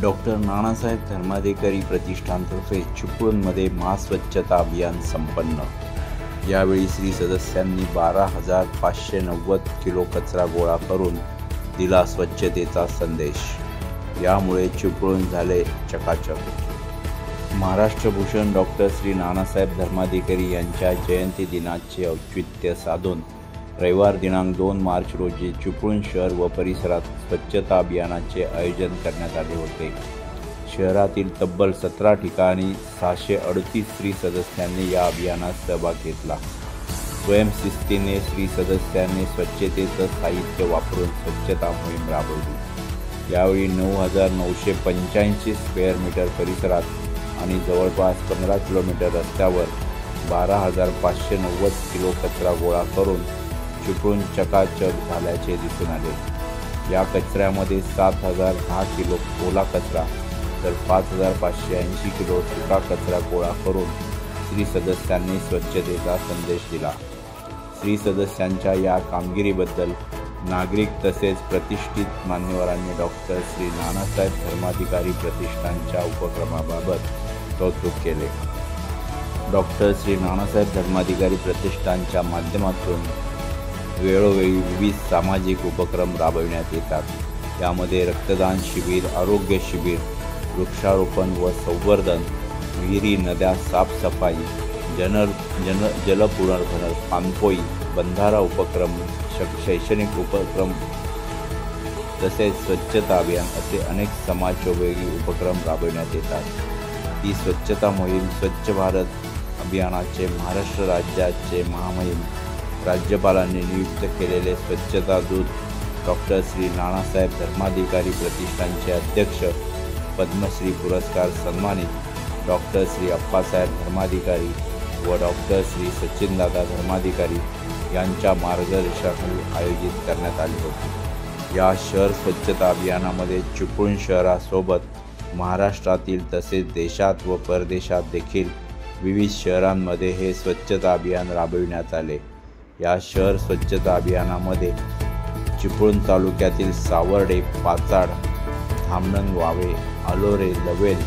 Doctor Nanasaheb Dharmadhikari प्रतिष्ठानतर्फे चिपळूणमध्ये महास्वच्छता अभियान संपन्न। यावेळी श्री सदस्यांनी 12,590 किलो कचरा गोळा करून दिला स्वच्छतेचा संदेश। यामुळे चिपळूण झाले चकाचक। महाराष्ट्रभूषण डॉक्टर श्री नानासाहेब धर्माधिकारी यांच्या जयंती दिनाचे औचित्य साधून रविवार दिनांक 2 मार्च रोजी चिपळूण शहर व परिसरात स्वच्छता अभियानाचे आयोजन करण्यात आले होते। शहरातील तब्बल 17 ठिकाणी 638 स्त्री सदस्यांनी या अभियानात सहभाग घेतला। स्वयंशिस्तीने स्त्री सदस्यांनी स्वच्छतेचं साहित्य वापरून स्वच्छता मोहीम राबवली। यावेळी 9,985 स्क्वेअर मीटर परिसरात आणि जवळपास 15 किलोमीटर रस्त्यावर 12,590 किलो कचरा गोळा करून चिपळूण चकाचक झाल्याचे दिसून आले। या कचऱ्यामध्ये 7,010 किलो ओला कचरा तर 5,580 किलो सुका कचरा गोळा करून स्त्री सदस्यांनी स्वच्छतेचा संदेश दिला। स्त्री सदस्यांच्या या कामगिरीबद्दल नागरिक तसेच प्रतिष्ठित मान्यवरांनी डॉक्टर श्री नानासाहेब धर्माधिकारी प्रतिष्ठानच्या उपक्रमाबाबत कौतुक केले। डॉक्टर श्री नानासाहेब धर्माधिकारी प्रतिष्ठानच्या माध्यमातून वेळोवेळी विविध सामाजिक उपक्रम राबविण्यात येतात। यामध्ये रक्तदान शिबिर, आरोग्य शिबिर, वृक्षारोपण व संवर्धन, विहिरी नद्या साफसफाई, जल पुनर्भरण, पाणपोई, बंधारा उपक्रम, शैक्षणिक उपक्रम तसेच स्वच्छता अभियान असे अनेक समाजोपयोगी उपक्रम राबविण्यात येतात। ही स्वच्छता मोहीम स्वच्छ भारत अभियानाचे महाराष्ट्र राज्याचे महामहिम राज्यपालांनी नियुक्त केलेले स्वच्छता दूत डॉक्टर श्री नानासाहेब धर्माधिकारी प्रतिष्ठानचे अध्यक्ष, पद्मश्री पुरस्कार सन्मानित डॉक्टर श्री अप्पासाहेब धर्माधिकारी व डॉक्टर श्री सचिनदादा धर्माधिकारी यांच्या मार्गदर्शनाखाली आयोजित करण्यात आली होती। या शहर स्वच्छता अभियानामध्ये चिपळूण शहरासोबत महाराष्ट्रातील तसेच देशात व परदेशात देखील विविध शहरांमध्ये हे स्वच्छता अभियान राबविण्यात आले। या शहर स्वच्छता अभियानामध्ये चिपळूण तालुक्यातील सावर्डे, पाचाड, धामणन, वावे, आलोरे, लवेल,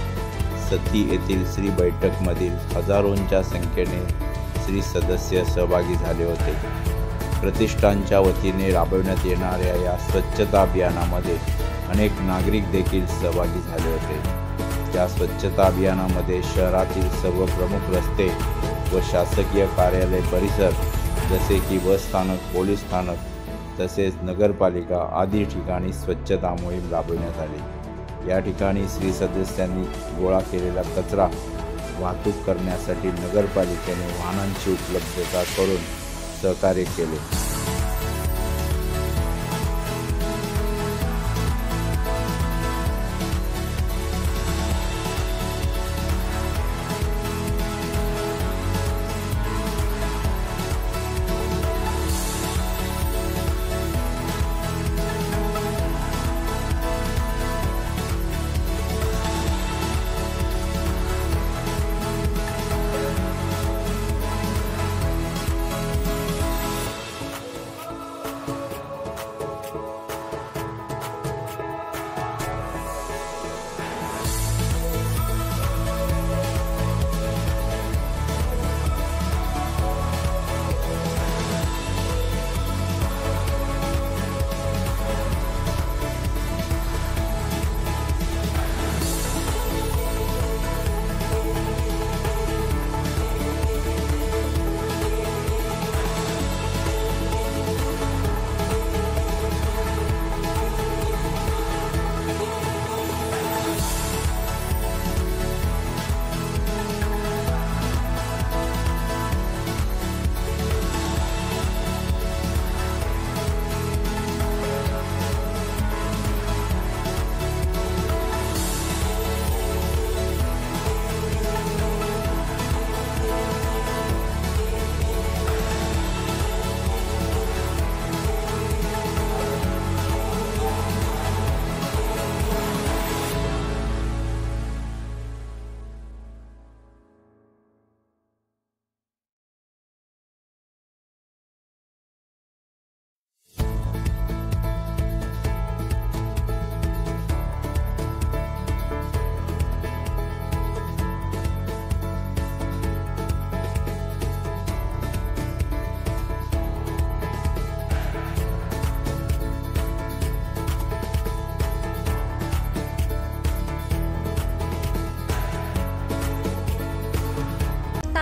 सती येथील श्री बैठकमधील हजारोंच्या संख्येने स्त्री सदस्य सहभागी झाले होते। प्रतिष्ठानच्या वतीने राबविण्यात येणाऱ्या या स्वच्छता अभियानामध्ये अनेक नागरिक देखील सहभागी झाले होते। या स्वच्छता अभियानामध्ये शहरातील सर्व प्रमुख रस्ते व शासकीय कार्यालय परिसर जसे की बस स्थानक, पोलीस स्थानक तसेच नगरपालिका आदी ठिकाणी स्वच्छता मोहीम राबविण्यात आली। या ठिकाणी स्त्री सदस्यांनी गोळा केलेला कचरा वाहतूक करण्यासाठी नगरपालिकेने वाहनांची उपलब्धता करून सहकार्य केले।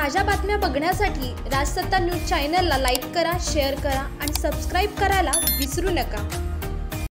ताज्या बातम्या बघण्यासाठी राजसत्ता न्यूज चॅनलला लाईक करा, शेअर करा आणि सबस्क्राईब करायला विसरू नका।